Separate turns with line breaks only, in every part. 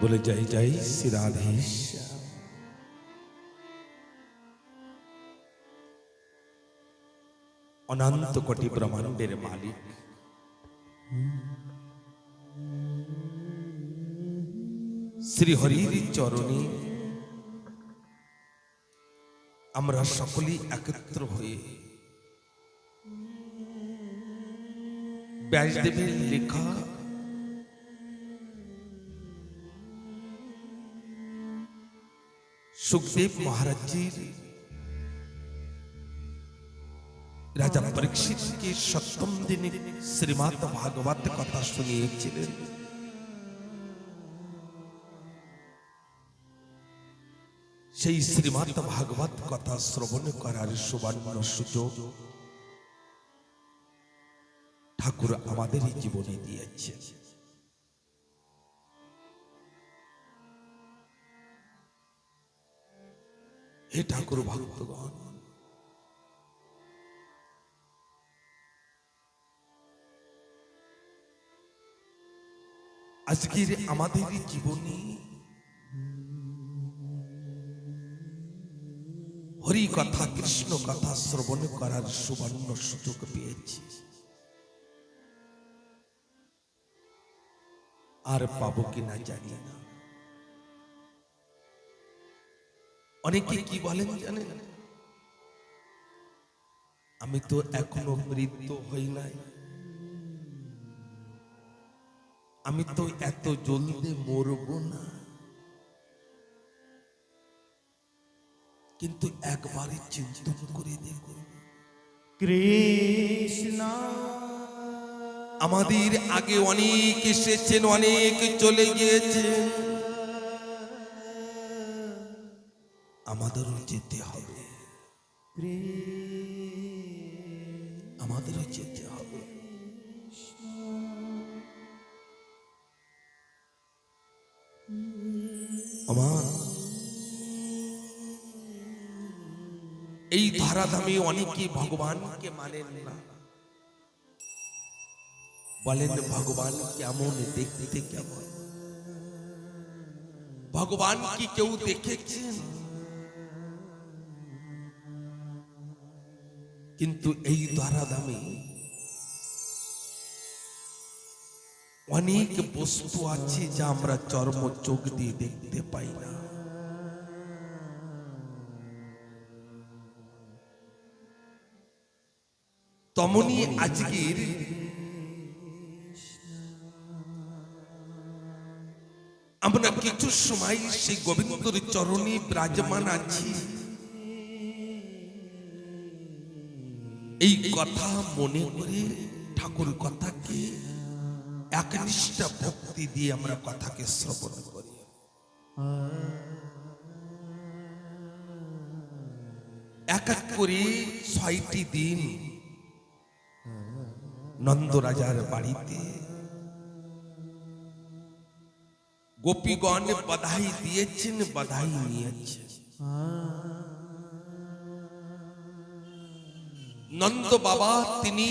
বলে জয় জয় শ্রী রাধেশ। অনন্ত কোটি ব্রহ্মাণ্ডের মালিক শ্রী হরির চরণে আমরা সকলেই একত্র হয়ে ব্যাসদেবের লেখা সুখদেব মহারাজের রাজা পরীক্ষিতকে সপ্তম দিনে শ্রীমদ্ ভাগবত কথা শুনিয়েছিলেন। সেই শ্রীমদ্ ভাগবত কথা শ্রবণ করার সুবর্ণ সুযোগ ঠাকুর আমাদের জীবনে দিয়েছে। হে ঠাকুর ভক্তগণ, আজকের আমাদের জীবনে হরি কথা কৃষ্ণ কথা শ্রবণ করার সুবর্ণ সুযোগ পেয়েছি, আর পাবো কিনা জানি না। অনেকে কি বলেন জানেন, আমি তো এখনো মৃত্যু হই নাই, আমি তো এত জলদি মরব না। কিন্তু একবারে চিন্তা করে দেখো,
কৃষ্ণ
আমাদের আগে অনেক এসেছেন, অনেক চলে গিয়েছেন, আমাদেরও যেতে হবে, আমাদেরও যেতে হবে। আমার এই ধরাধামে অনেকে ভগবানকে মানেন না, বলেন ভগবান কেমন দেখতে, কেমন ভগবান কি কেউ দেখেছেন? কিন্তু এই ধরাধামে অনেক বস্তু আছে যা আমরা চর্ম চোখ দিয়ে দেখতে পাই না। তেমনি আজকের আমরা কিছু সময় সেই গোবিন্দর চরণে বিরাজমান আছি। এই কথা মনে করে ঠাকুর কথাকে একনিষ্ঠ ভক্তি দিয়ে আমরা কথাকে শ্রবণ করি। এক এক করে ৬টি দিন নন্দ রাজার বাড়িতে গোপীগণ বধাই দিয়েছেন, বধাই নিয়েছেন। নন্দ বাবা তিনি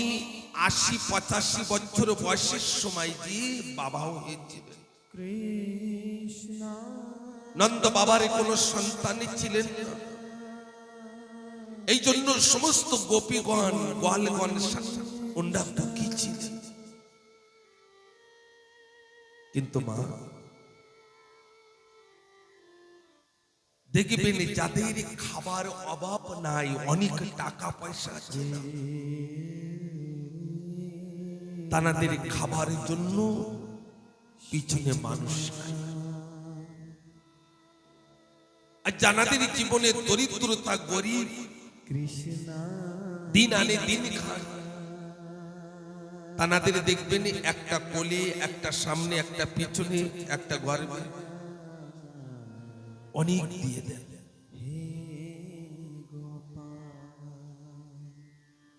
৮০-৮৫ বছর বয়সের সময় দিয়ে বাবাও হয়েছিলেন। নন্দ বাবার কোনো সন্তানই ছিলেন না, এই জন্য সমস্ত গোপীগণ গোয়ালগণ ওনারা দুঃখী ছিলেন। কিন্তু মা দেখবেন যাদের খাবার অভাব নাই, অনেক টাকা পয়সা আছে না, তাদের খাবারের জন্য পিছনে মানুষ নাই। আর যাদের জীবনে দরিদ্রতা, গরিব, দিন আনে দিন খায়, তাদের দেখবেন একটা কোলে, একটা সামনে, একটা পিছনে, একটা গর্ভে অনেক দিয়ে দেন।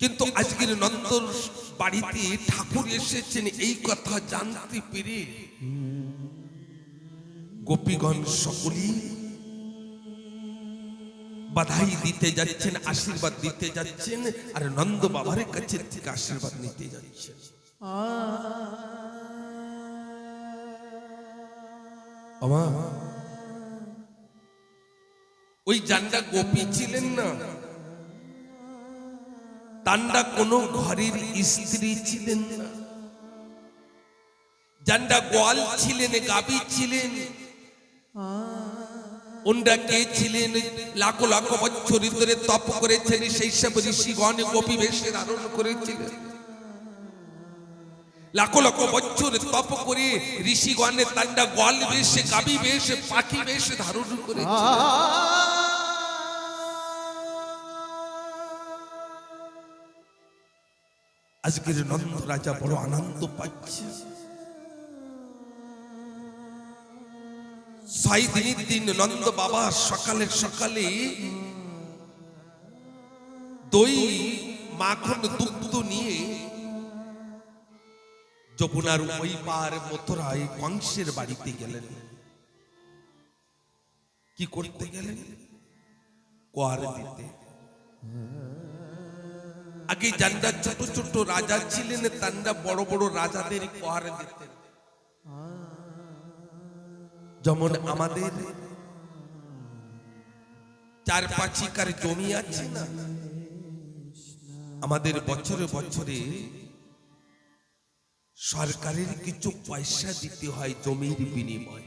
কিন্তু আজকের নন্দর বাড়িতে ঠাকুর এসেছেন, এই কথা জানতে পেরে গোপীগণ সকলেই বাধাই দিতে যাচ্ছেন, আশীর্বাদ দিতে যাচ্ছেন, আর নন্দ বাবার কাছে থেকে আশীর্বাদ নিতে যাচ্ছেন। আমা ওই জান্ডা গোপী ছিলেন না, তান্ডা কোনো ঘরের স্ত্রী ছিলেন না। জান্ডা গোয়াল ছিলেন, গাবি ছিলেন। ওনরা কে ছিলেন? লাখো লাখো বছর ধরে তপ করেছেন, সেই সব ঋষিগণ গোপী বেশে ধারণ করেছিলেন। লাখো লাখো বছর তপ করে ঋষিগণের তান্ডা গোয়াল বেশে, গাবি বেশে, পাখি বেশে ধারণ করেছে। আজকের নন্দ রাজা বড় আনন্দ পাচ্ছে। 6 দিনের দিন নন্দ বাবা সকালে সকালে দই মাখন দুগ্ধ নিয়ে যমুনার ওই পার মথুরায় কংসের বাড়িতে গেলেন। কি করতে গেলেন? কোয়ার দিতে। আগে জান্ডা ছোট ছোট রাজা ছিলেন, তান্ডা বড় বড় রাজাদের কোয়ার দিতেন। যেমন আমাদের 4-5 একর জমি আছে না, আমাদের বছরে বছরে সরকারের কিছু পয়সা দিতে হয় জমির বিনিময়।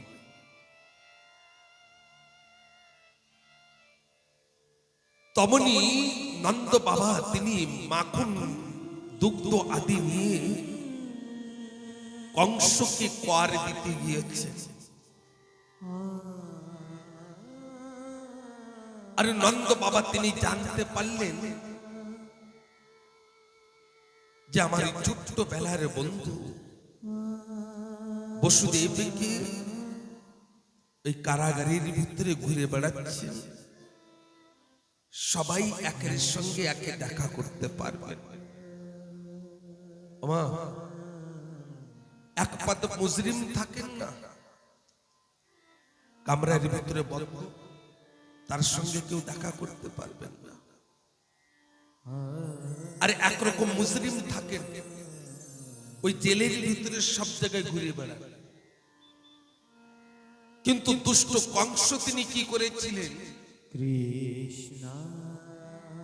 তমনি নন্দ বাবা তিনি মাখন দুগ্ধ আদি নিয়ে কংসকে কোয়ার দিতে গিয়েছে। আর নন্দ বাবা তিনি জানতে পারলেন যে আমার ছোট্ট বেলার বন্ধু বসুদেবকে ওই কারাগারের ভিতরে ঘুরে বেড়াচ্ছে, সবাই একের সঙ্গে একে দেখা করতে পারবেন। এক পাত মুজরিম থাকেন না, কামরার ভিতরে বন্ধ, তার সঙ্গে কেউ দেখা করতে পারবেন না। আর একরকম মুজরিম থাকেন ওই জেলের ভিতরে সব জায়গায় ঘুরে বেড়ান। কিন্তু দুষ্ট কংস তিনি কি করেছিলেন?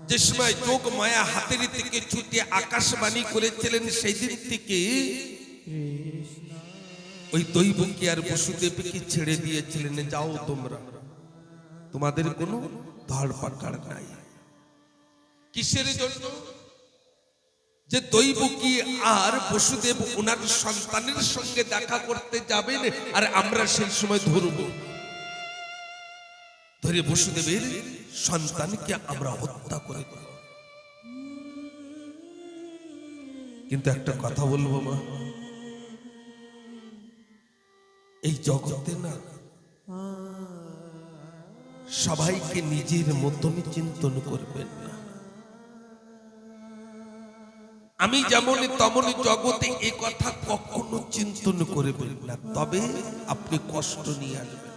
যে সময় যোগ মায়া হাতের থেকে ছুটে আকাশবাণী করেছিলেন, সেই দিন থেকে ওই দৈবকী আর বসুদেবকে ছেড়ে দিয়েছিলেন, যাও তোমরা, তোমাদের কোনো ধরপাকড় নাই। কিসের জন্য? যে দৈবকী আর বসুদেব ওনার সন্তানের সঙ্গে দেখা করতে যাবেন, আর আমরা সেই সময় ধরব, ধরে বসুদেবের সন্তানকে আমরা হত্যা করে দেব। কিন্তু একটা কথা বলবো মা, এই জগতে না সবাইকে নিজের মতন চিন্তন করবেন না। আমি যেমন তেমন জগতে এই কথা কখনো চিন্তন করবেন না, তবে আপনি কষ্ট নিয়ে আসবেন।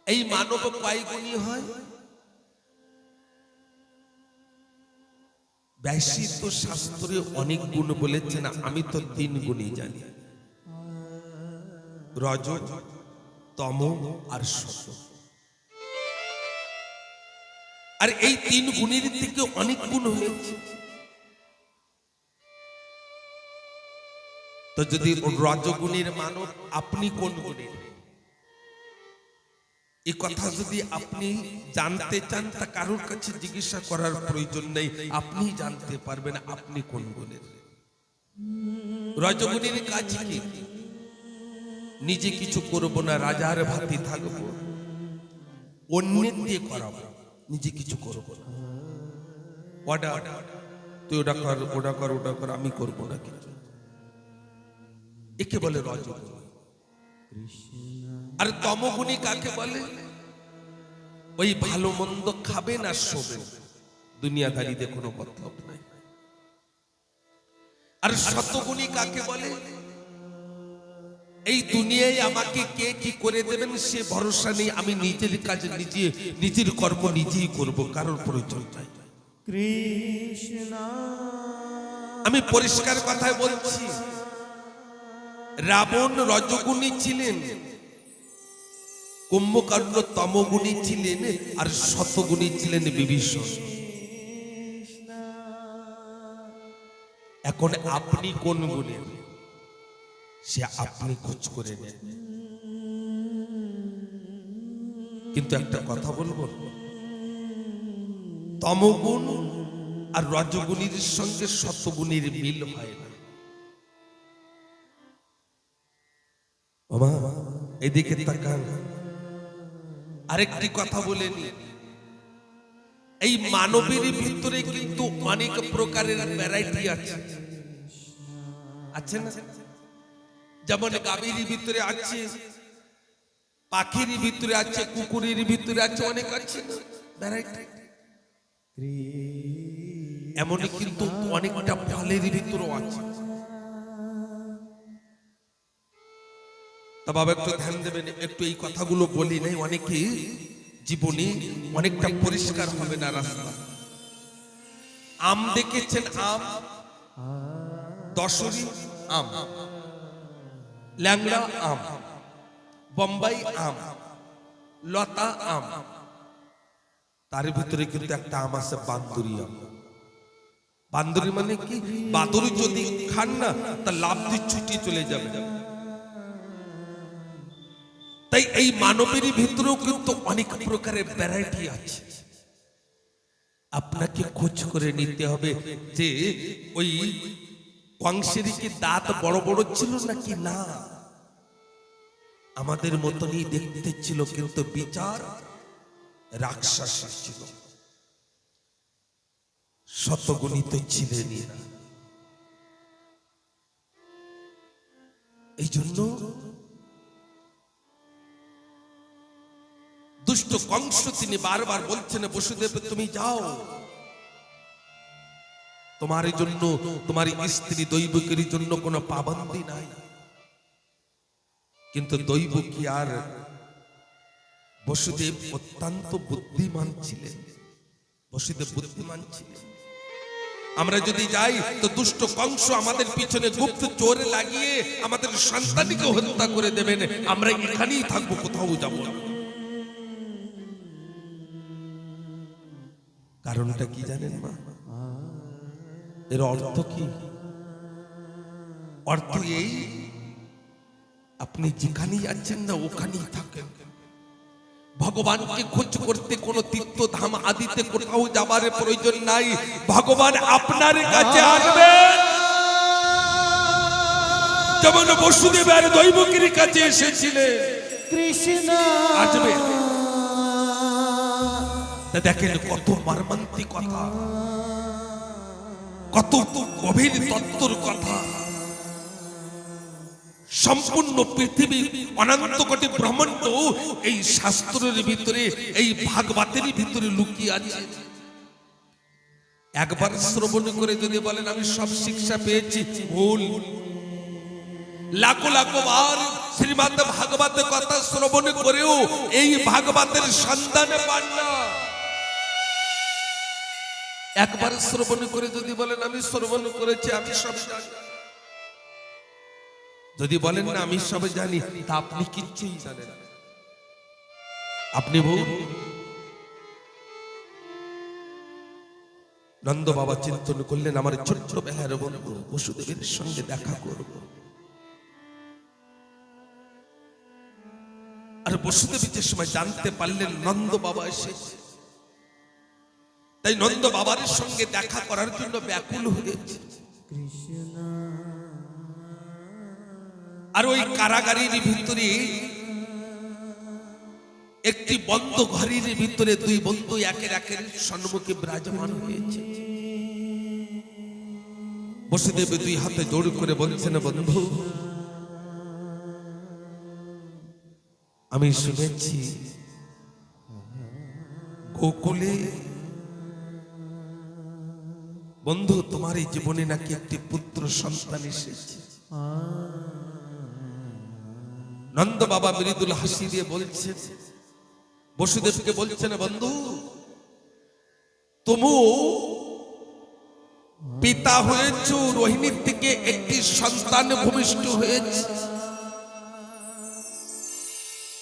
এই মানব কয় গুণী হয়? ব্যাসী তো শাস্ত্রে অনেক গুণ বলেছেন, আমি তো 3 গুণই জানি, রজ, তম আর সত। আর এই 3 গুণের থেকে অনেক গুণ হয়েছে। তো যদি রজগুণের মানব, আপনি কোন গুণের? এই কথা যদি আপনি জানতে চান, তা কারোর কাছে জিজ্ঞাসা করার প্রয়োজন নেই, আপনি জানতে পারবেন আপনি কোন গুণের। রজগুণের কাজ কি? নিজে কিছু করব না, রাজার ভাতি থাকবো, অন্যের দিয়ে করাবো, নিজে কিছু করব না। অর্ডার, তুই ওটা কর, ওটা কর, ওটা কর, আমি করবো না কিছু। একে বলে রজগুণ। আর তমগুণী কাকে বলে? ওই ভালো মন্দ খাবেন আর শোবেন, দুনিয়াদারিতে কোনো মতলব নাই। আর শতগুণী কাকে বলে? এই দুনিয়ায় আমাকে কে কি করে দেবেন সে ভরসা নেই, আমি নিজের কাজ নিজে, নিজের কর্ম নিজেই করব, কারোর প্রয়োজন নাই। কৃষ্ণ, আমি পরিষ্কার কথাই বলছি। রাবণ রজগুণী ছিলেন, কুম্ভকর্ণ তমগুণী ছিলেন, আর শতগুণী ছিলেন বিভীষণ। এখন আপনি কোন গুণের, সে আপনি খোঁজ করে নেন। কিন্তু একটা কথা বলবো, তমগুণ আর রজগুণীর সঙ্গে শতগুণীর মিল হয় না। বাবা এদিকে তাকান। আরেকটি কথা বলে নি, এই মানবের ভিতরে কিন্তু অনেক প্রকারের ভ্যারাইটি আছে, আছে না? যেমন গাভীর ভিতরে আছে, পাখির ভিতরে আছে, কুকুরের ভিতরে আছে, অনেক আছে ভ্যারাইটি। এমন কিন্তু অনেকটা ফলের ভিতরেও আছে। তা বাবা একটু ধ্যান দেবেন, একটু এই কথাগুলো বলি নাই, অনেকে জীবনে অনেকটা পরিষ্কার হবে না রাস্তা। আম দেখেছেন? আম, দশরী আম, ল্যাংড়া আম, বোম্বাই আম, লতা আম, তার ভিতরে কিন্তু একটা আম আছে বান্দুরি আম। বান্দুরি মানে কি? বাদুড়ি যদি খান না, তা লাভ দিয়ে ছুটিয়ে চলে যাবে। তাই এই মানবের ভিতরেও কিন্তু অনেক প্রকারের ভ্যারাইটি আছে। আপনাকে খোঁজ করে নিতে হবে যে ওই কংসের কি দাঁত বড় বড় ছিল নাকি না, আমাদের মতনই দেখতে ছিল, কিন্তু বিচার রাক্ষস ছিল, শতগুণিত ছিলেন। এই জন্য দুষ্ট কংস তিনি বারবার বলছেন, বসুদেব তুমি যাও, তোমার জন্য, তোমার স্ত্রী দৈবকীর জন্য কোনো পাবন্দি নাই। কিন্তু দৈবকী আর বসুদেব অত্যন্ত বুদ্ধিমান ছিলেন, বসুদেব বুদ্ধিমান ছিলেন। আমরা যদি যাই তো দুষ্ট কংস আমাদের পিছনে গুপ্ত চোর লাগিয়ে আমাদের সন্তানকে হত্যা করে দেবেন, আমরা এখানেই থাকবো, কোথাও যাব না। কারণটা কি জানেন মা? এর অর্থ কি? অর্থ এই, আপনি যেখানেই যাচ্ছেন না ওখানেই থাকেন। ভগবানকে খোঁজ করতে কোন তীর্থধাম আদিতে কোথাও যাবার প্রয়োজন নাই, ভগবান আপনার কাছে আসবেন। যেমন বসুদেবের দৈবকীর কাছে এসেছিলেন, কৃষ্ণ আসবে। দেখেন কত মর্মান্তিক কথা, কত গভীর তত্ত্বর কথা। সম্পূর্ণ পৃথিবী, অনন্ত কোটি ব্রহ্মাণ্ড এই শাস্ত্রের ভিতরে, এই ভাগবতের ভিতরে লুকিয়ে আছে। একবার শ্রবণ করে যদি বলেন আমি সব শিক্ষা পেয়েছি, ভুল। লাখো লাখো বার শ্রীমদ্ ভাগবতের কথা শ্রবণ করেও এই ভাগবতের সন্ধান পান না। একবার শ্রবণ করে যদি বলেন আমি শ্রবণ করেছি, আমি সব জানি, যদি বলেন না আমি সব জানি, তা আপনি কিচ্ছুই জানেন, আপনি ভুল। নন্দ বাবা চিন্তন করলেন, আমার ছোট্ট বেলার বন্ধু বসুদেবের সঙ্গে দেখা করব। আর বসুদেব যে সময় জানতে পারলেন নন্দ বাবা এসেছে, তাই নন্দ বাবার সঙ্গে দেখা করার জন্য ব্যাকুল হয়েছে। আর ওই কারাগারের ভিতরে একটি বন্ধ ঘরের ভিতরে দুই বন্ধু একের একের সম্মুখে বিরাজমান হয়েছে। বসুদেব দুই হাতে জোড় করে বলছেন, বন্ধু আমি শুনেছি গোকুলে বন্ধু তোমার এই জীবনে নাকি একটি পুত্র সন্তান এসেছে। নন্দ বাবা মৃদুল হাসি দিয়ে বলছেন, বসুদেবকে বলছেন, বন্ধু তুমি পিতা হয়েছ, রোহিণীর থেকে একটি সন্তান ভূমিষ্ঠ হয়েছে।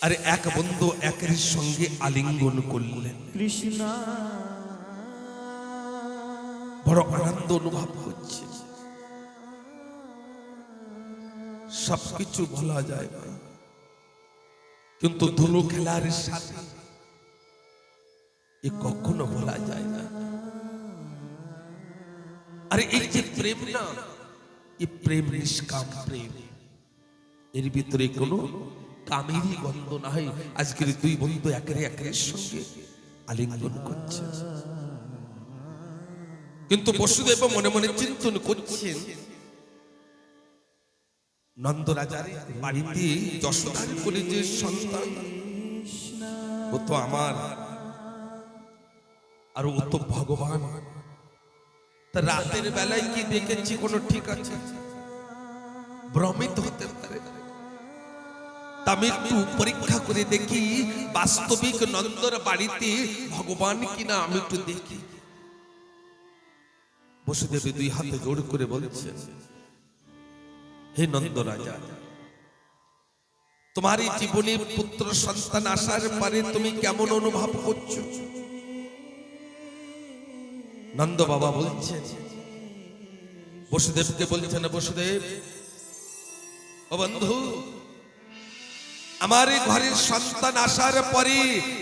আর এক বন্ধু একের সঙ্গে আলিঙ্গন করলেন।
কৃষ্ণ
বড় আনন্দ অনুভব করছে। সবকিছু বলা যায় না, কিন্তু ধুলো খেলার সাথে এ কখনো বলা যায় না। আর এই যে প্রেম না, এ প্রেম নিষ্কাম প্রেম, এর ভিতরে কোনো কামেরই গন্ধ নাই। আজকের দুই বন্ধু একের সঙ্গে আলিঙ্গন করছে, কিন্তু বসুদেব মনে মনে চিন্তন করছেন, নন্দ রাজার বাড়িতে যশোদার করে যে সন্তান, ও তো আমার, আর ও তো ভগবান। তা রাতের বেলায় কি দেখেছি কোনো ঠিক আছে? ভ্রমিত হতে পারে। তা আমি একটু পরীক্ষা করে দেখি বাস্তবিক নন্দর বাড়িতে ভগবান কিনা, আমি একটু দেখি। বসুদেব দুই হাতে জোড় করে বলছেন, হে নন্দ রাজা, তোমার এই জীবনে পুত্র সন্তান আসার পরে তুমি কেমন অনুভব করছো? নন্দ বাবা বলছেন, বসুদেবকে বলছেন, বসুদেব ও বন্ধু, আমার এই ঘরের সন্তান আসার পরে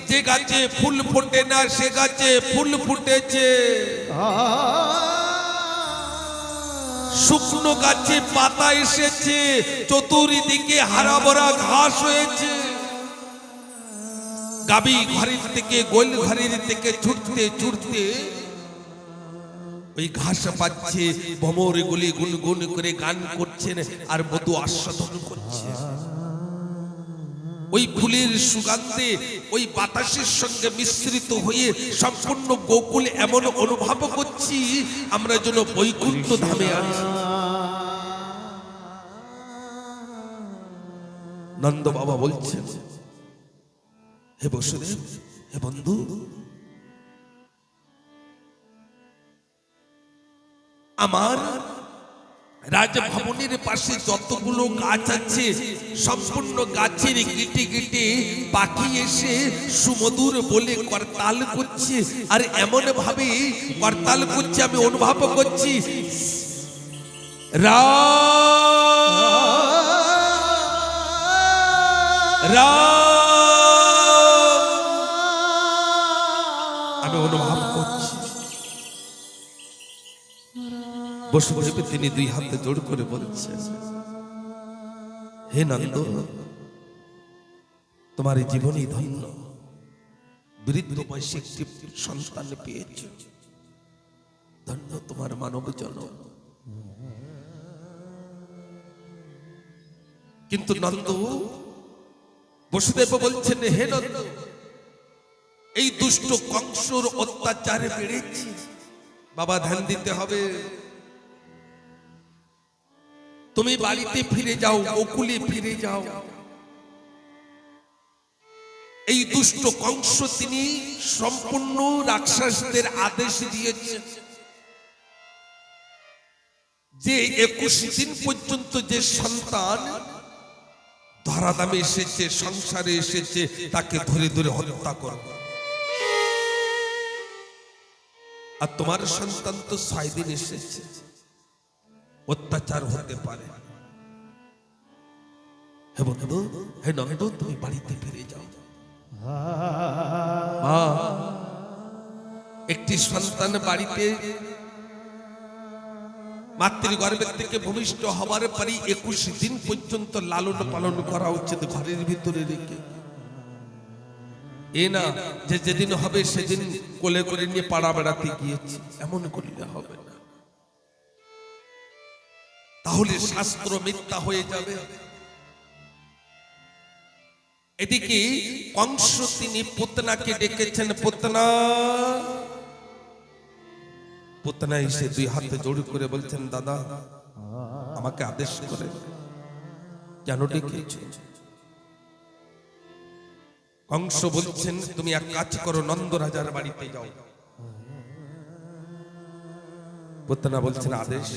যে গাছে ফুল ফোটে না সে গাছে ফুল ফুটেছে, শুকনো গাছে পাতা এসেছে, চতুর্দিকে হারা ভরা ঘাস হয়েছে। গাবি ঘরের থেকে গোল ঘরের থেকে ছুটতে ছুটতে ওই ঘাস পাচ্ছে, ভমর গুলি গুনগুন করে গান করছেন আর মধু আস্বাদন করছে। ওই ফুলের সুগন্ধে ওই বাতাসের সঙ্গে মিশ্রিত হয়ে সম্পূর্ণ গোকুল এমন অনুভব করছি আমরা যেন বৈকুণ্ঠ ধামে আছি। নন্দ বাবা বলছেন, হে বসুদেব, হে বন্ধু, আমার রাজভবনের পাশে যতগুলো গাছ আছে সম্পূর্ণ গাছের গিটে গিটে পাখি এসে সুমধুর বলে করতাল করছে, আর এমন ভাবে করতাল করছে আমি অনুভব করছি আমি অনুভব করছি। বসুদেব তিনি দুই হাতে জোড় করে বলছেন, হে নন্দ, তোমার জীবনই ধন্য, বৃদ্ধ বয়সে একটি সন্তান পেয়েছ, ধন্য তোমার মানব জন্ম। কিন্তু নন্দ, বসুদেব বলছেন, হে নন্দ, এই দুষ্ট কংসর অত্যাচারে বেড়েছি, বাবা ধ্যান দিতে হবে। তুমি বাড়িতে ফিরে যাও, গোকুলে ফিরে যাও। এই দুষ্ট কংস তিনি সম্পূর্ণ রাক্ষসদের আদেশ দিয়েছেন যে 21 দিন পর্যন্ত যে সন্তান ধরাধামে এসেছে, সংসারে এসেছে, তাকে ধরে ধরে হত্যা করো। আর তোমার সন্তান তো 6 দিন এসেছে, অত্যাচার হতে পারে। হে বন্ধু, হে নন্দ, তুমি বাড়িতে ফিরে যাও। একটি সন্তান বাড়িতে মাতৃগর্ভের থেকে ভূমিষ্ঠ হবার পরে 21 দিন পর্যন্ত লালন পালন করা উচিত ঘরের ভিতরে রেখে। এ না যে যেদিন হবে সেদিন কোলে করে নিয়ে পাড়া বেড়াতে গিয়েছি, এমন করলে হবে না, তাহলে শাস্ত্র মিথ্যা হয়ে যাবে। এদিকে কংস তিনি পুতনাকে ডেকেছেন, পুতনা। পুতনা এসে দুই হাতে জোড় করে বলছেন, দাদা আমাকে আদেশ করে, কেন ডেকেছ? কংস বলছেন, তুমি এক কাজ করো, নন্দ রাজার বাড়িতে যাও। পুতনা বলছেন, আদেশ?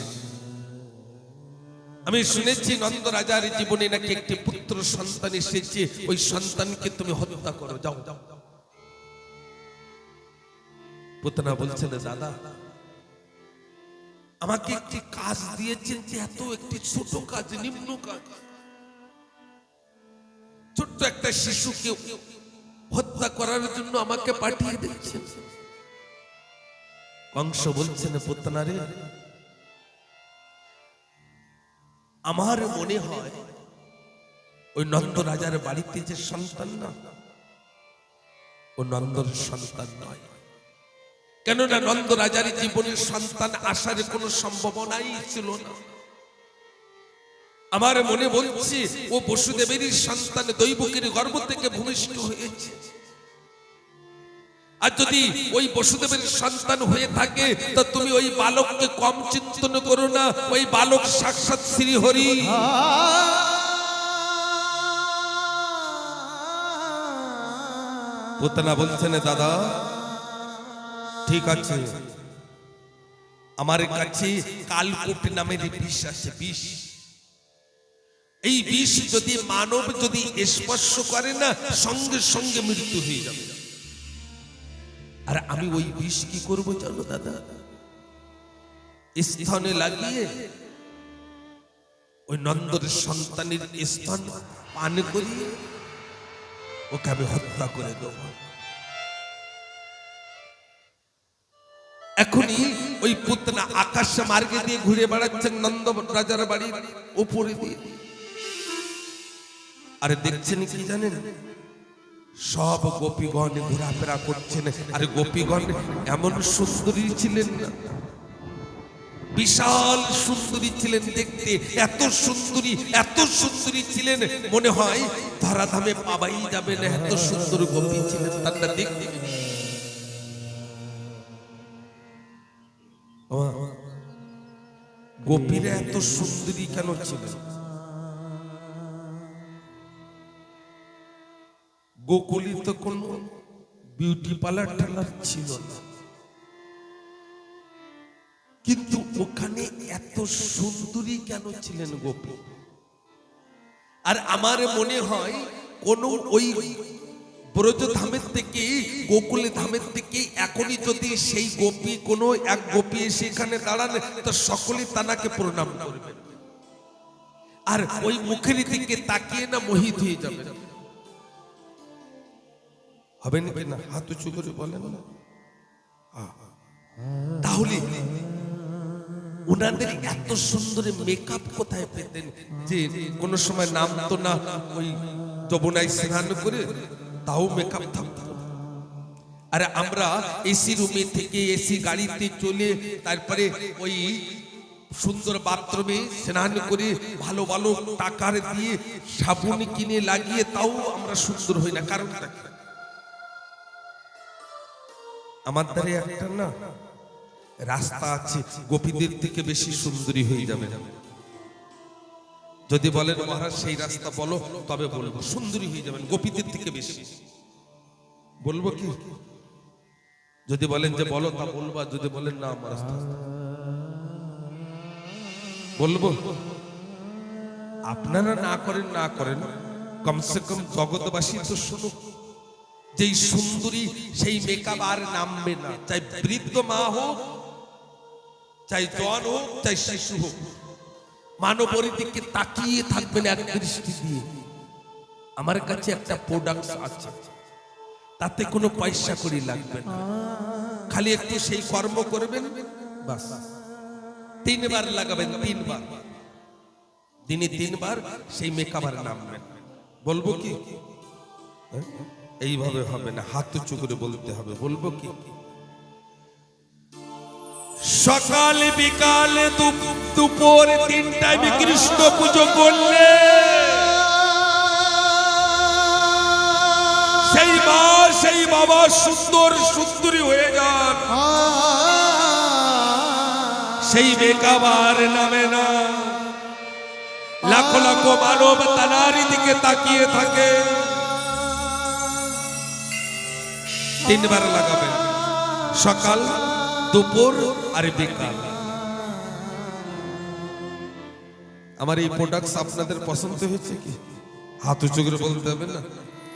আমি শুনেছি নন্দ রাজার জীবনে নাকি একটি পুত্র সন্তান এসেছে, ওই সন্তানকে তুমি হত্যা করো, যাও। পুতনা বলছেন, দাদা আমাকে একটি কাজ দিয়েছেন, যে এত একটি ছোট কাজ, নিম্ন কাজ, ছোট্ট একটা শিশুকে হত্যা করার জন্য আমাকে পাঠিয়ে দিচ্ছেন। কংস বলছেন, পুতনা রে, আমার মনে হয় ওই নন্দ রাজার বাড়িতে যে সন্তান না, ও নন্দর সন্তান নয়। কেননা নন্দ রাজার জীবনের সন্তান আসার কোনো সম্ভাবনাই ছিল না। আমার মনে বলছে ও বসুদেবের সন্তান দৈবকীর গর্ভ থেকে ভূমিষ্ঠ হয়েছে। আর যদি ওই বসুদেবের সন্তান হয়ে থাকে, তো তুমি ওই বালককে কম চিন্তন করো না, ওই বালক সাক্ষাৎ শ্রীহরি। পুতনা বলছেন, দাদা ঠিক আছে, আমার কাছে কালকূট নামের বিষ আছে, বিষ। এই বিষ যদি মানব যদি স্পর্শ করে না, সঙ্গে সঙ্গে মৃত্যু হয়ে যাবে। আর আমি ওই বিষ কি করবো জানো দাদা? স্তনে লাগিয়ে ওই নন্দর সন্তানের স্তন পান করিয়ে ওকে আমি হত্যা করে দেব। এখনই ওই পুতনা আকাশ মার্গে দিয়ে ঘুরে বেড়াচ্ছেন নন্দ রাজার বাড়ির উপরে দিয়ে। আরে দেখছেন কি জানেন, সব গোপীগণ ঘোরাফেরা করছেন। আর গোপীগণ এমন সুন্দরী ছিলেন না, বিশাল সুন্দরী ছিলেন দেখতে, এত সুন্দরী ছিলেন, মনে হয় ধরাধামে পাবাই যাবে না, এত সুন্দর গোপী ছিলেন তারা দেখতে। গোপীরা এত সুন্দরী কেন ছিলেন? গোকুলে তো কোন বিউটি পার্লার টার্লার ছিল না, কিন্তু ওখানে এত সুন্দরী কেন ছিলেন গোপী? আর আমার মনে হয় কোন ওই ব্রজ ধামের থেকে, গোকুল ধামের থেকে এখনই যদি সেই গোপী কোন এক গোপী সেখানে দাঁড়ান, তো সকলে তানাকে প্রণাম করবে, আর ওই মুখের দিকে তাকিয়ে না মোহিত হয়ে যাবে। হবে নাকি না? হাত উঁচু করে বলেন না। তাহলে ওনাদের এত সুন্দর মেকআপ কোথায় পেতেন, যে কোন সময় নাম তো না, ওই যমুনায় স্নান করে তাও মেকআপ থাকতো। আর আমরা এসি রুমে থেকে এসি গাড়িতে চলে তারপরে ওই সুন্দর বাথরুমে স্নান করে ভালো ভালো টাকার দিয়ে সাবুন কিনে লাগিয়ে তাও আমরা সুন্দর হই না। কারণটা কি? আমার দ্বারে একটা না রাস্তা আছে, গোপীদের থেকে বেশি সুন্দরী হয়ে যাবে। যদি বলেন মহারাজ সেই রাস্তা বলো, তবে বলবো সুন্দরী হয়ে যাবেন গোপীদের থেকে বেশি। বলবো কি? যদি বলেন যে বলো, তা বলবো। যদি বলেন না আমার রাস্তা, বলবো। আপনারা না করেন, কমসে কম জগৎবাসী তো শুনুক, যেই সুন্দরী সেই মেকআপ আর নামবে না, চাই বৃদ্ধ মা হোক, চাই জওয়ান হোক, চাই শিশু হোক, মানবর দিকে তাকিয়ে থাকবেন এক দৃষ্টি দিয়ে। আমার কাছে একটা প্রোডাক্ট আছে, তাতে কোনো পয়সা করি লাগবে না, খালি একটু সেই কর্ম করবেন, বাস। 3 বার লাগাবেন, 3 বার, দিনে 3 বার সেই মেকআপ আর নামবেন। বলবো কি? এইভাবে হবে না, হাত উঁচু করে বলতে হবে। বলবো কি? সকাল বিকাল দুপুর 3 টাইম কৃষ্ণ পুজো করলে সেই মা সেই বাবা সুন্দর সুন্দরী হয়ে যান, সেই মেকআপ আর নামে না। লাখো লাখো মানব তানারি দিকে তাকিয়ে থাকে। 3 বার লাগাবেন, সকাল দুপুর আর বিকাল। আমার এই প্রোডাক্টস আপনাদের পছন্দ হয়েছে কি? হাত উঁচু করে বলতে হবে না?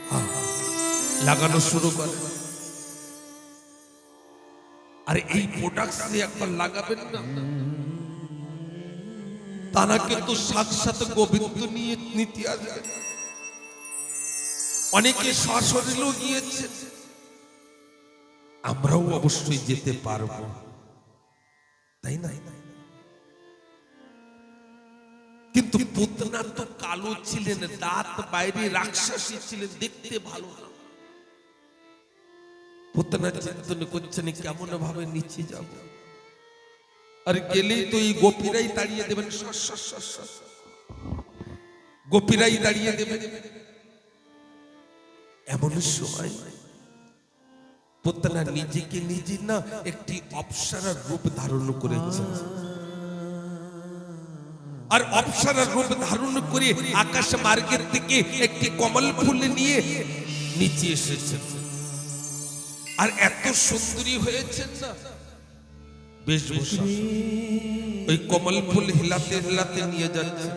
হ্যাঁ, লাগানো শুরু করে। আর এই প্রোডাক্টস একবার লাগাবেন না, তারা কিন্তু সাক্ষাৎ গোবিন্দ নিয়ে নীতি আসবে। অনেকে সশরীরেও গিয়েছে, আমরাও অবশ্যই যেতে পারবো, তাই না? কিন্তু পুতনা তো কালো ছিলেন, দাঁত বাইরে রাক্ষসী ছিলেন, দেখতে ভালো না। পুতনা চিন্তন করছেন কেমন ভাবে নিচে যাব, আর গেলেই তো এই গোপীরাই দাঁড়িয়ে দেবেন, গোপীরাই দাঁড়িয়ে দেবেন। এমন সময় পুতনা নিজেকে নিজে না একটি অপ্সরার রূপ ধারণ করেছেন, আর অপ্সরার রূপ ধারণ করে আকাশ মার্গের থেকে একটি কমল ফুল নিয়ে নিচে এসেছেন। আর এত সুন্দরী হয়েছেন না বেশভূষা, ওই কমল ফুল হিলাতে হিলাতে নিয়ে যাচ্ছে।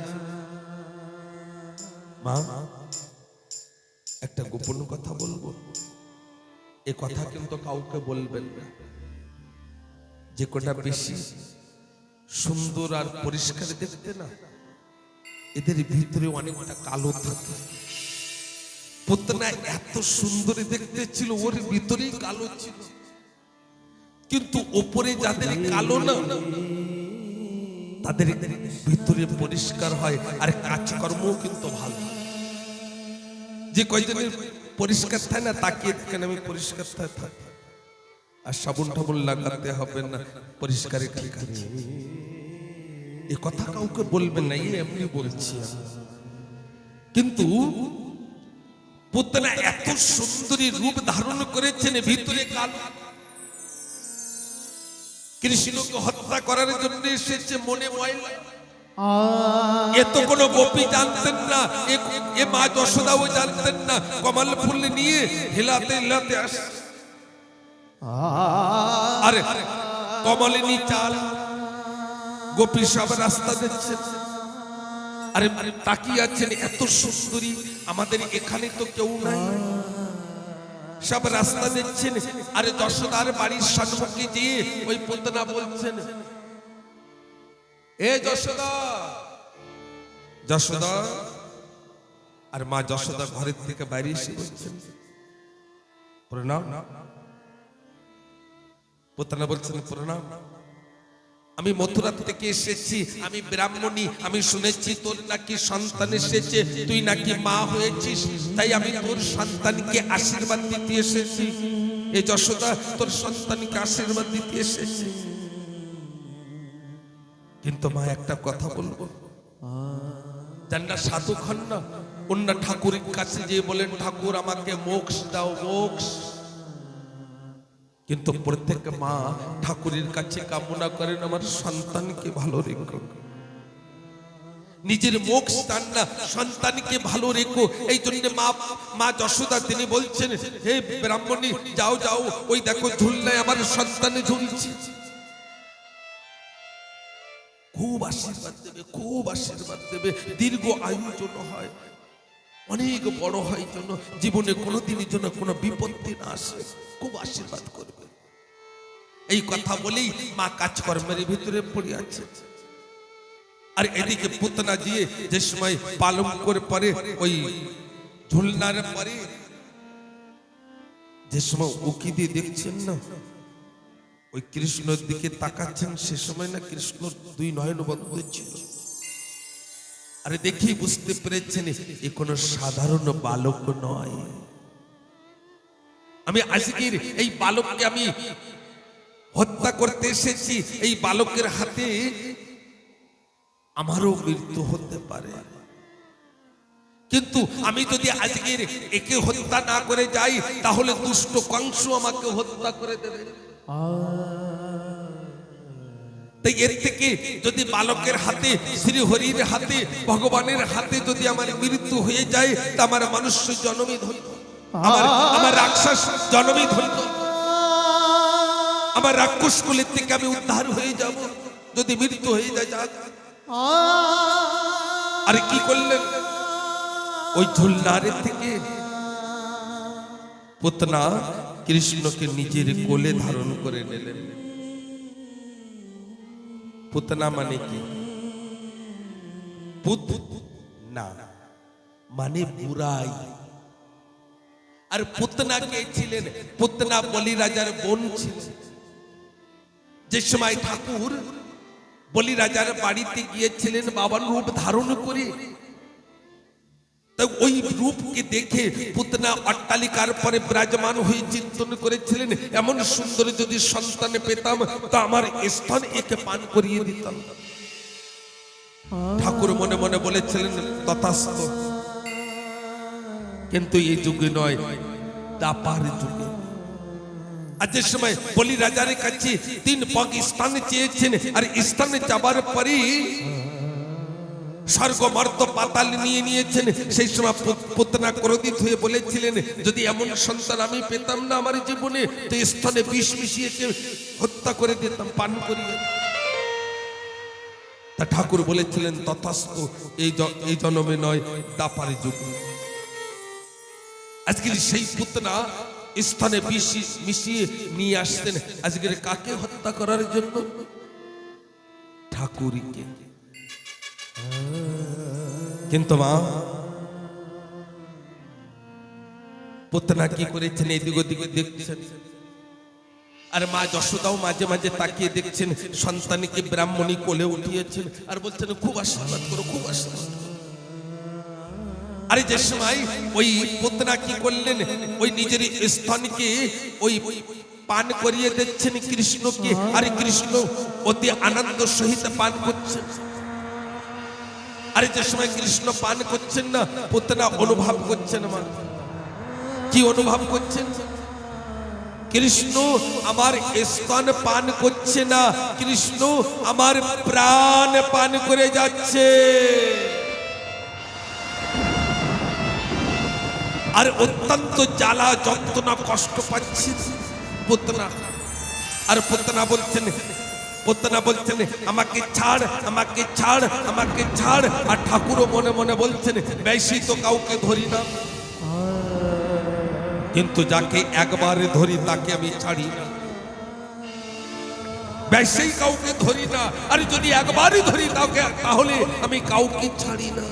মা, একটা গোপন কথা বলবো, এ কথা কিন্তু কাউকে বলবেন না। যে কটা বেশি সুন্দর আর পরিষ্কার দেখতে না, এদের ভিতরে অনেকটা কালো থাকে। পুতনা এত সুন্দরী দেখতে ছিল, ওর ভিতরেই কালো ছিল। কিন্তু উপরে যাদের কালো না, তাদের ভিতরে পরিষ্কার হয়, আর কাজকর্মও কিন্তু ভালো। যে কয়জনের পরিষ্কার থাকে না, তাকিয়ে দেখেন আমি পরিষ্কার থাকি, আর সাবুন টাবুন লাগাতে হবে না, পরিষ্কার ঠিক আছে। এ কথা কাউকে বলবেন না, এমনি বলছি। কিন্তু পুতনা এত সুন্দরী রূপ ধারণ করেছেন, ভিতরে কালো। কৃষ্ণকে হত্যা করার জন্য এসেছে, মনে ময়লা। এ তো কোনো গোপী জানতেন না, এ মা যশোদাও জানতেন না। কমল ফুল নিয়ে হিলাতে হিলাতে আসে, আরে কমলিনী চাল, গোপী সব রাস্তা দিচ্ছেন, আরে তাকিয়ে আছেন, এত সুন্দরী, আমাদের এখানে তো কেউ নাই, সব রাস্তা দিচ্ছেন। আরে যশোদার বাড়ির সম্মুখে গিয়ে ওই পুতনা বলছেন, এ যশোদা, যশোদা। আর মা যশোদা ঘরের থেকে বাইরে এসে বলছেন, প্রণাম। পুতনা বলছেন, প্রণাম, আমি মথুরা থেকে এসেছি, আমি ব্রাহ্মণী, আমি শুনেছি তোর নাকি সন্তান এসেছে, তুই নাকি মা হয়েছিস, তাই আমি তোর সন্তানকে আশীর্বাদ দিতে এসেছি। এই যশোদা, তোর সন্তানকে আশীর্বাদ দিতে এসেছি। কিন্তু মা, একটা কথা বলবো, যারা সাধু খান না, অন্য ঠাকুরের কাছে যে বলেন, ঠাকুর আমাকে মোক্ষ দাও, মোক্ষ। কিন্তু প্রত্যেক মা ঠাকুরের কাছে কামনা করেন, আমার সন্তানকে ভালো রেখো। নিজের মোক্ষ চান না, সন্তানকে ভালো রেখো। এই জন্য মা যশোদা তিনি বলছেন, হে ব্রাহ্মণী, যাও যাও, ওই দেখো ঝুলনায় আমার সন্তানে ঝুলছে। খুব আশীর্বাদ দেবে, খুব আশীর্বাদ দেবে, দীর্ঘ আয়ু যেন হয়, অনেক বড় হয়, যেন জীবনে কোনোদিনের জন্য কোনো বিপত্তি না আসে, খুব আশীর্বাদ করবে। এই কথা বলেই মা কাজকর্মের ভিতরে পড়ে আছে। আর এদিকে পুতনা দিয়ে যে সময় পালন করে পরে, ওই ঝুলনার পরে যে সময় উকি দিয়ে দেখছেন না, ওই কৃষ্ণের দিকে তাকাচ্ছেন, সে সময় না কৃষ্ণর দুই নয়ন বন্ধ ছিল। আরে দেখি বুঝতে পেরেছেন, এ কোনো সাধারণ বালক নয়। আমি আজকের এই বালককে আমি হত্যা করতে এসেছি, এই বালকের হাতে আমারও মৃত্যু হতে পারে। কিন্তু আমি যদি আজকের একে হত্যা না করে যাই, তাহলে দুষ্ট কংস আমাকে হত্যা করে দেবে। তাই এর থেকে যদি বালকের হাতে, শ্রী হরির হাতে, ভগবানের হাতে যদি আমার মৃত্যু হয়ে যায়, তা আমার মনুষ্য জন্মই ধন্য, আমার রাক্ষস জন্মই ধন্য, আমার রাক্ষস কুলের থেকে আমি উদ্ধার হয়ে যাব। যদি মৃত্যু হয়ে যায়, আর কি করলেন, ওই ঝুলনারে থেকে পুতনা কৃষ্ণকে নিজের কোলে ধারণ করে নিলেন। পুতনা মানে কি? পুত না মানে বুড়াই। আর পুতনা কে ছিলেন? পুতনা বলি রাজার বোন ছিলেন। যে সময় ঠাকুর বলি রাজার বাড়িতে গিয়েছিলেন বাবার রূপ ধারণ করে, ওই রূপকে দেখে পুতনা অট্টালিকার পরে বিরাজমান হয়ে চিন্তন করেছিলেন, এমন সুন্দর যদি সন্তান পেতাম তো আমার স্তন একে পান করিয়ে দিতাম। ঠাকুর মনে মনে বলেছিলেন তথাস্তু। কিন্তু এই যুগে নয়, দাপার যুগে। আর যে সময় বলি রাজার কাছে 3 পগ স্থান চেয়েছেন, আর স্থানে যাবার পরে স্বর্গ মর্ত পাতাল নিয়ে নিয়েছেন, সেই সময় পুতনা ক্রোধিত হয়ে বলেছিলেন, যদি এমন সন্তান আমি পেতাম না আমার জীবনে, তো স্তনে বিষ মিশিয়ে হত্যা করে দিতাম, পান করিয়ে। তা ঠাকুর বলেছিলেন তথাস্তু, এই জন্মে নয়, দাপার যুগে। আজকের সেই পুতনা স্থানে বিষ মিশিয়ে নিয়ে আসতেন, আজকের কাকে হত্যা করার জন্য? ঠাকুরকে। কিন্তু মা পুতনা কি করেছেন? এদিক ওদিকে দেখছেন, আর মা যশোদাও মাঝে মাঝে তাকিয়ে দেখছেন, সন্তানকে ব্রাহ্মণী কোলে উঠিয়েছেন আর বলছেন খুব আশীর্বাদ করো, খুব আশীর্বাদ করো। আরে যে সময় ওই পুতনা কি করলেন, ওই নিজের স্তনকে ওই পান করিয়ে দিচ্ছেন কৃষ্ণকে, আর কৃষ্ণ অতি আনন্দ সহিত পান করছেন। আরে যে সময় কৃষ্ণ পান করছেন না, পুতনা অনুভব করছেন। মা কি অনুভব করছেন? কৃষ্ণ আমার স্তন পান করছে না, কৃষ্ণ আমার প্রাণ পান করে যাচ্ছে। আর অত্যন্ত জ্বালা যন্ত্রণা কষ্ট পাচ্ছে পুতনা। আর পুতনা বলছেন আমাকে ছাড়, আমাকে ছাড়, আমাকে ছাড়। আর ঠাকুরও মনে মনে বলছেন বেশি তো কাউকে ধরি না, কিন্তু যাকে একবার ধরি তাকে আমি ছাড়ি না, বেশি কাউকে ধরি না। আর যদি একবারই ধরি তাহলে আমি কাউকে ছাড়ি না।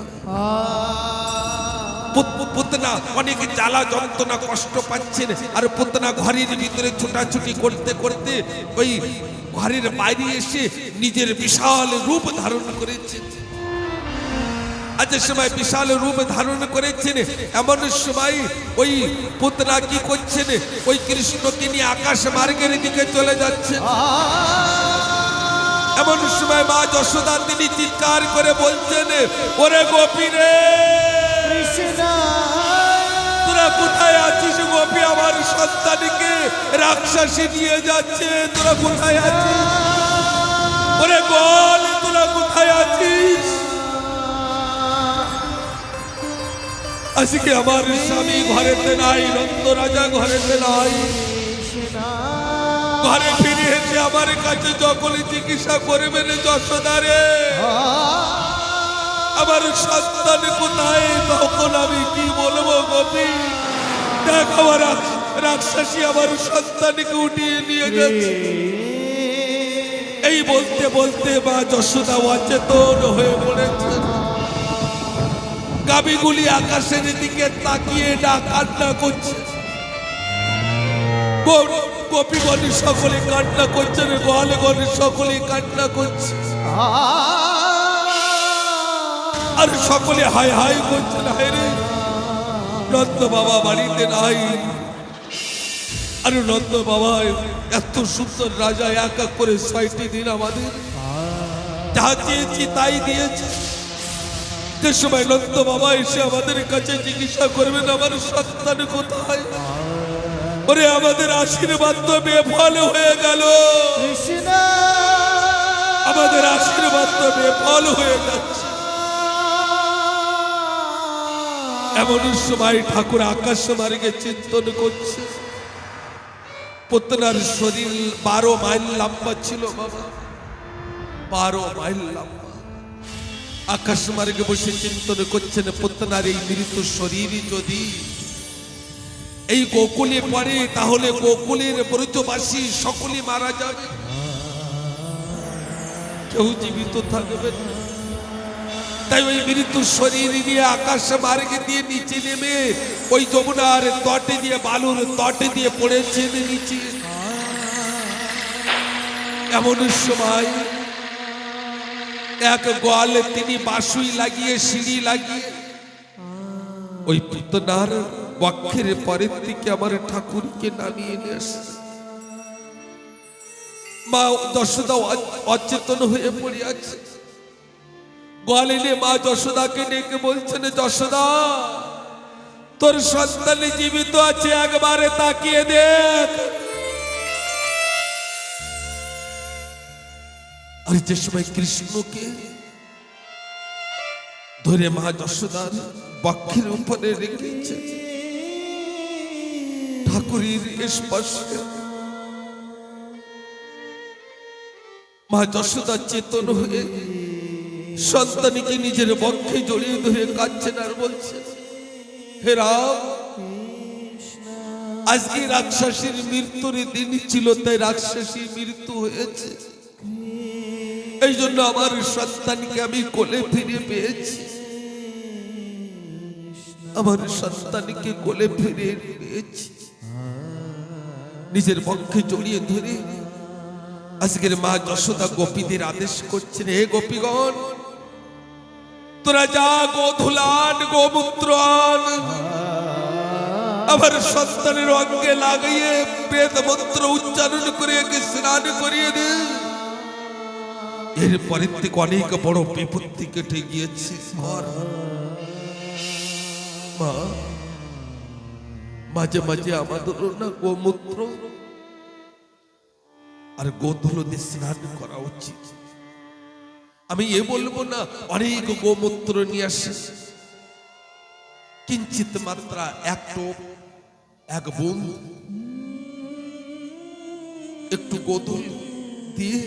পুতনা অনেক জ্বালা যন্ত্রণা কষ্ট পাচ্ছেন। আর পুতনা ঘরের ভিতরে ছোটাছুটি করতে করতে ওই ঘরের বাইরে এসে নিজের বিশাল রূপ ধারণ করেছেন। আজ সময় বিশাল রূপ ধারণ করেছেন, এমন সময় ওই পুতনা কি করছেন, ওই কৃষ্ণকে নিয়ে আকাশ মার্গের দিকে চলে যাচ্ছেন। এমন সময় মা যশোদা তিনি চিৎকার করে বলছেন, ওরে গোপী রে, তোরা কোথায় আছিস গোপী? আমার সন্তানকে রাক্ষসী নিয়ে যাচ্ছে, তোরা কোথায় আছিস? ওরে বল, তোরা কোথায় আছিস? আজকে আমার স্বামী ঘরেতে নাই, নন্দ রাজা ঘরেতে নাই। ঘরে ফিরে এসে আমার কাছে যখন চিকিৎসা করবেন যশোদা রে, আমার সন্তান কোথায়? তখন আমি কি বলবো গোপী? দেখ আমার রাক্ষসী আমার সন্তানকে উঠিয়ে নিয়ে গেছে। এই বলতে বলতে মা যশোদা অচেতন হয়ে পড়েছে। গাভীগুলি আকাশের দিকে তাকিয়ে কান্না করছে, গোপীগণ সকলে কান্না করছেন, গোয়ালগণ সকলে কান্না করছে। আর সকলে হাই হাই করছেন, হায় রে নন্দ বাবা বাড়িতে নাই। আর নন্দ বাবা এত সুন্দর রাজা, এক এক করে 6টি দিন আমাদের যা চেয়েছি তাই দিয়েছে। যে সময় নন্দ বাবা এসে আমাদের কাছে চিকিৎসা করবেন আমার সন্তান কোথায়, ওরে আমাদের আশীর্বাদ তো বেফল হয়ে গেল, আমাদের আশীর্বাদ তো বেফল হয়ে যাচ্ছে। এমন সময় ঠাকুর আকাশ মার্গে চিন্তন করছে। পুতনার শরীর 12 মাইল লম্বা ছিল বাবা, 12 মাইল লম্বা। আকাশ মার্গে বসে চিন্তন করছেন পুতনার এই মৃত শরীর যদি এই গোকুলে পড়ে তাহলে গোকুলের ব্রজবাসী সকলে মারা যাবে, কেউ জীবিত থাকবে না। তাই ওই মৃত্যু শরীর নিয়ে আকাশ মার্গে দিয়ে নিচে নেমে ওই যমুনার তটে দিয়ে বালুর তটে দিয়ে পড়েছেন নিচে। এমন সময় এক গোয়ালে তিনি বাঁশুই লাগিয়ে সিঁড়ি লাগিয়ে ওই পুতনার বক্ষের পরের দিকে আমার ঠাকুরকে নামিয়ে নিয়ে আসছে। মা যশোদা অচেতন হয়ে পড়ে আছে। গোয়ালে নিয়ে মা যশোদাকে ডেকে বলছেন, যশোদা তোর সন্তান জীবিত আছে, একবারে তাকিয়ে দেখ। আর যে সময় কৃষ্ণকে ধরে মা যশোদার বক্ষের উপরে রেখেছে, ঠাকুরের স্পর্শে মা যশোদা চেতন হয়ে সন্তানকে নিজের বক্ষে জড়িয়ে ধরে কাঁদছেন আর বলছেন, হে রাম, আজকে রাক্ষসীর মৃত্যুর দিন ছিল, তাই রাক্ষসী মৃত্যু হয়েছে, এই জন্য আমার সন্তানকে আমি কোলে ফিরে পেয়েছি, আমার সন্তানকে কোলে ফিরে পেয়েছি। নিজের বক্ষে জড়িয়ে ধরে আজকের মা যশোদা গোপীদের আদেশ করছেন, হে গোপীগণ, তোরা যা গোধুলান গোমূত্র আন, আমার সন্তানের অঙ্গে লাগিয়ে বেদ মন্ত্র উচ্চারণ করে একে স্নান করিয়ে দে। এরপরের থেকে অনেক বড় বিপত্তি কেটে গিয়েছে। মা মাঝে মাঝে আমাদেরও না গোমূত্র আর গোধুলো দিয়ে স্নান করা উচিত। আমি এ বলবো না অনেক গোমূত্র নিয়ে আসে, কিঞ্চিত মাত্রা এক টোপ এক বুঁদ একটু গোধুল দিয়ে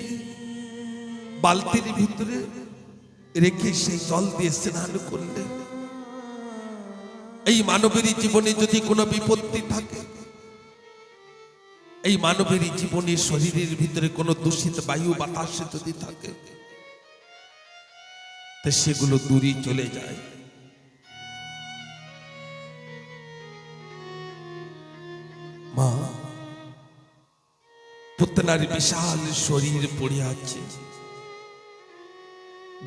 বালতির ভিতরে রেখে সেই জল দিয়ে স্নান করলে এই মানবের জীবনে যদি কোনো বিপত্তি থাকে, এই মানবের জীবনে শরীরের ভিতরে কোনো দূষিত বায়ু বাতাস যদি থাকে, তো সেগুলো দূরে চলে যায়। মা পুতনার বিশাল শরীর পড়ে আছে,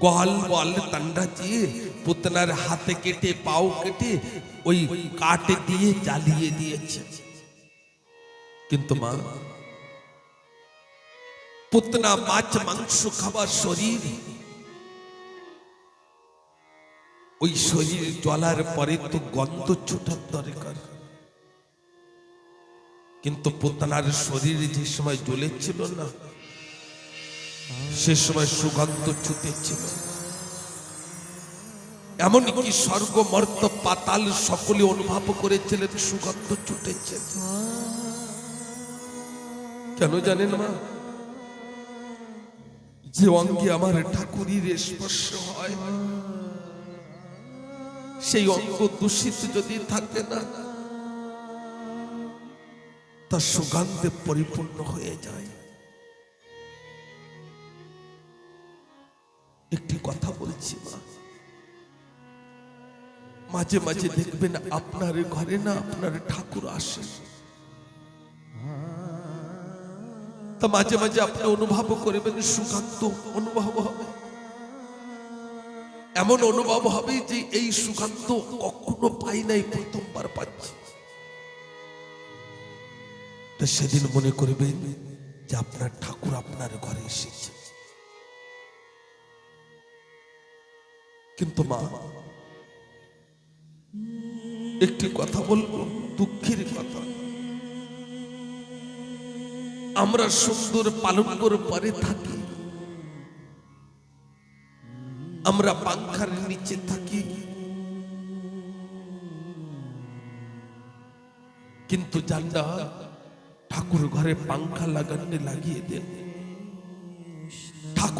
গোয়াল বল তান্ডা দিয়ে পুতনার হাতে কেটে পাও কেটে ওই কাটে দিয়ে জ্বালিয়ে দিয়েছে। কিন্তু মা পুতনা মাছ মাংস খাবার শরীর, ওই শরীর জ্বলার পরে তো গন্ধ ছোটার দরকার, কিন্তু পুতনার শরীর যে সময় জ্বলেছিল না, সে সময় সুগন্ধ ছুটেছিল। এমনকি স্বর্গ মর্ত পাতাল সকলে অনুভব করেছিলেন সুগন্ধ ছুটেছে। কেন জানেন মা? যে অঙ্গে আমার ঠাকুরের স্পর্শ হয়, সেই অঙ্গ দূষিত যদি থাকে না, তা সুগন্ধে পরিপূর্ণ হয়ে যায়। একটি কথা বলছি মা, মাঝে মাঝে দেখবেন আপনার ঘরে না আপনার ঠাকুর আসে, তা মাঝে মাঝে আপনি অনুভব করবেন সুগন্ধ অনুভব হবে। এমন অনুভব হবে যে এই সুগন্ধ কখনো পাই নাই, প্রথমবার পাচ্ছি। তা সেদিন মনে করবেন যে আপনার ঠাকুর আপনার ঘরে এসেছে। কিন্তু মা একটি কথা বলবো, দুঃখের কথা, আমরা সুন্দর পালঙ্কর পরে থাকি, আমরা পাংখার নিচে থাকি, কিন্তু জানলা ঠাকুর ঘরে পাংখা লাগানো লাগিয়ে দেন। ঠাকুর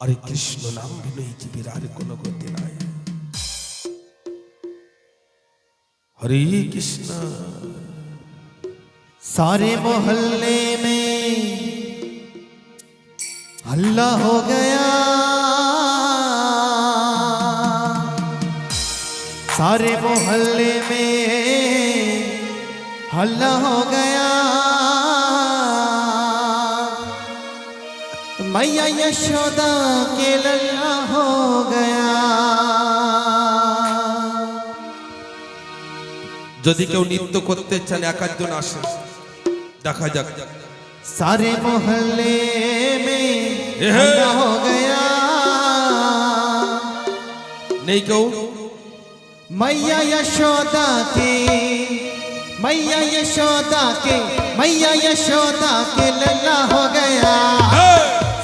আরে কৃষ্ণ নাম বিনয়ী জীবের আর কোনো গতি নাই। हरे कृष्ण।
सारे मोहल्ले में हल्ला हो गया, सारे मोहल्ले में हल्ला हो गया। मैया यशोदा के लल्ला हो गया।
যদি কেউ নৃত্য করতে চান একাজন আসেন, দেখা যাক।
सारे मोहल्ले में हल्ला हो गया।
नहीं केউ?
मैया यशोदा के, मैया यशोदा के, मैया यशोदा के लल्ला हो गया।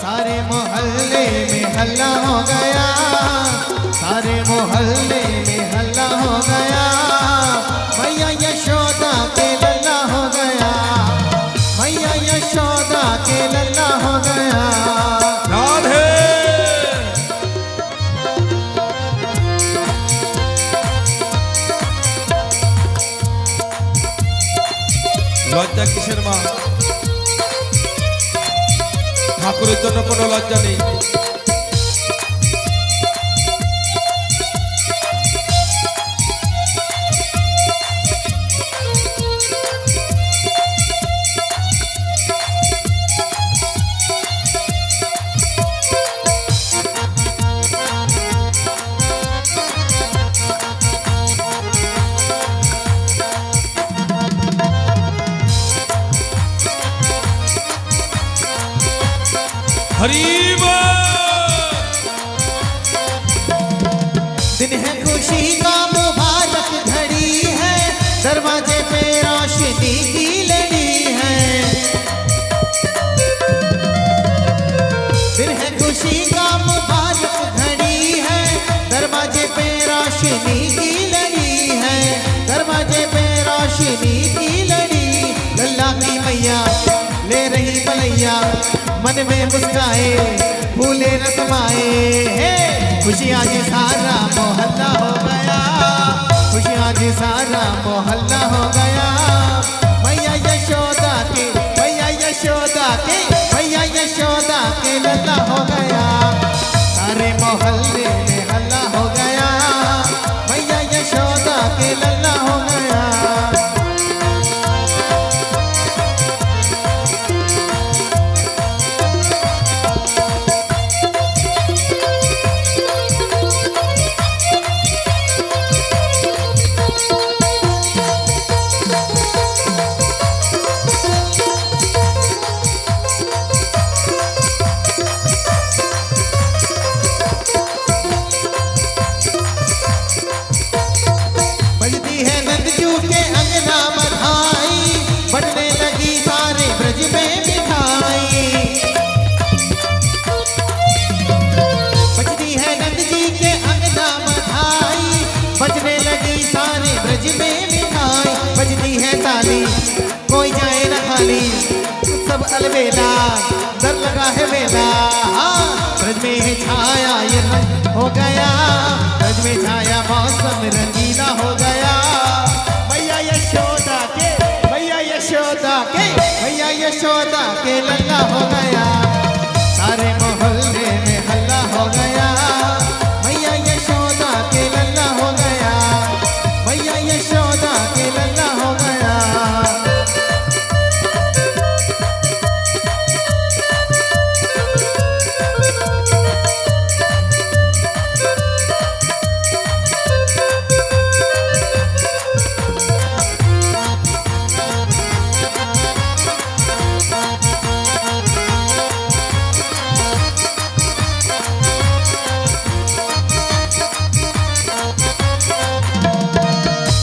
सारे मोहल्ले में हल्ला हो गया, सारे मोहल्ले में हल्ला हो गया। मैया यशोदा के लल्ला हो गया, मैया यशोदा के लल्ला हो गया।
राधे লজ্জা কিসের মা? ঠাকুরের জন্য কোনো লজ্জা নেই।
दिन है खुशी का मुबारक घड़ी है, दरवाजे पे रोशनी की लड़ी है। दिन है खुशी का मुबारक घड़ी है, दरवाजे पे रोशनी की लड़ी है, दरवाजे पे रोशनी की लड़ी। लल्ला की मैया ले रही बलैया, मन में मुस्काए फूले रसमाए। खुशियाँ जी सारा मोहल्ला हो गया, खुशियाँ जी सारा मोहल्ला हो गया। मैया यशोदा के, मैया यशोदा के, मैया यशोदा के लल्ला हो गया। सारे मोहल्ले में हल्ला हो गया, मैया यशोदा के लल्ला हो गया। बजती है नंदजू के अंगना बधाई, बटने लगी सारे ब्रज में मिठाई। बजती है नंदजी के अंगना बधाई, बजने लगी सारे ब्रज में मिठाई। बजती है ताली कोई जाए न खाली, सब अलबेला डर लगा है मेला। ब्रज में है छाया ये रंग हो गया, ब्रज में छाया मौसम रंगीला हो गया। मैया यशोदा के, मैया यशोदा के, मैया यशोदा के लल्ला हो गया। सारे मोहल्ले में हल्ला हो गया, मैया यशोदा के लल्ला हो गया, मैया यशोदा के लल्ला हो गया।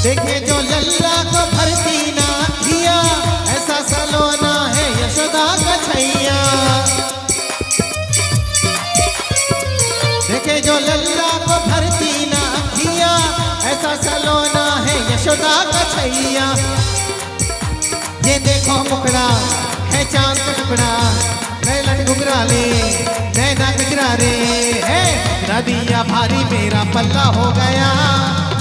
देखे जो लल्ला को भरती ना किया, ऐसा सलोना है यशोदा का छैया। देखे जो लल्ला को भरती ना किया, ऐसा सलोना है यशोदा का छैया। ये देखो मुखड़ा है चांद का टुकड़ा, नए घुघरा ले नैना गजरा रे है। इतना दिया भारी मेरा पल्ला हो गया,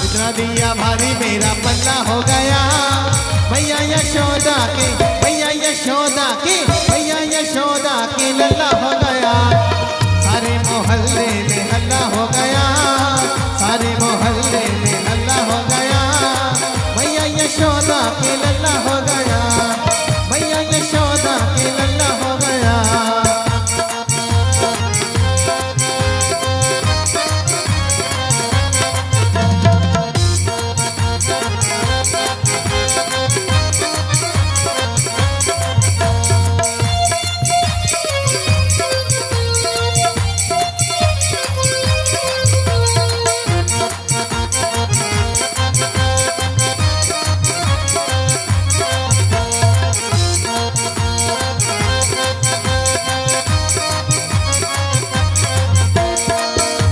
इतना दिया भारी मेरा पल्ला हो गया। मैया यशोदा के, मैया यशोदा के, मैया यशोदा के लल्ला हो गया। सारे मोहल्ले में हल्ला हो गया, सारे मोहल्ले में हल्ला हो गया। मैया यशोदा के लल्ला हो गया, मैया यशोदा के लल्ला हो गया।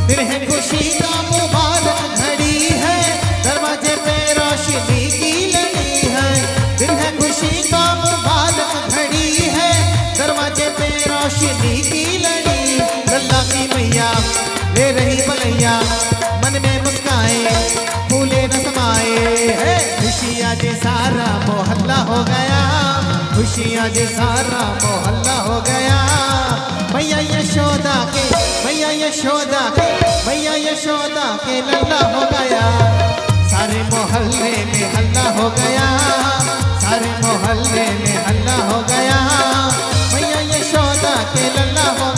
दिन है खुशी का मुबारक घड़ी है, दरवाजे पे रोशनी की लड़ी है। दिन है खुशी का मुबारक घड़ी है, दरवाजे पे रोशनी की लड़ी। लल्ला की मैया ले रही बलैया, मन में मुस्काए फूले न समाए है। खुशियाँ जे सारा मोहल्ला हो गया, खुशियाँ जे सारा मोहल्ला हो गया। मैया यशोदा के, मैया यशोदा के, मैया यशोदा के लल्ला हो गया। सारे मोहल्ले में हल्ला हो गया, सारे मोहल्ले में हल्ला हो गया। मैया यशोदा के लल्ला हो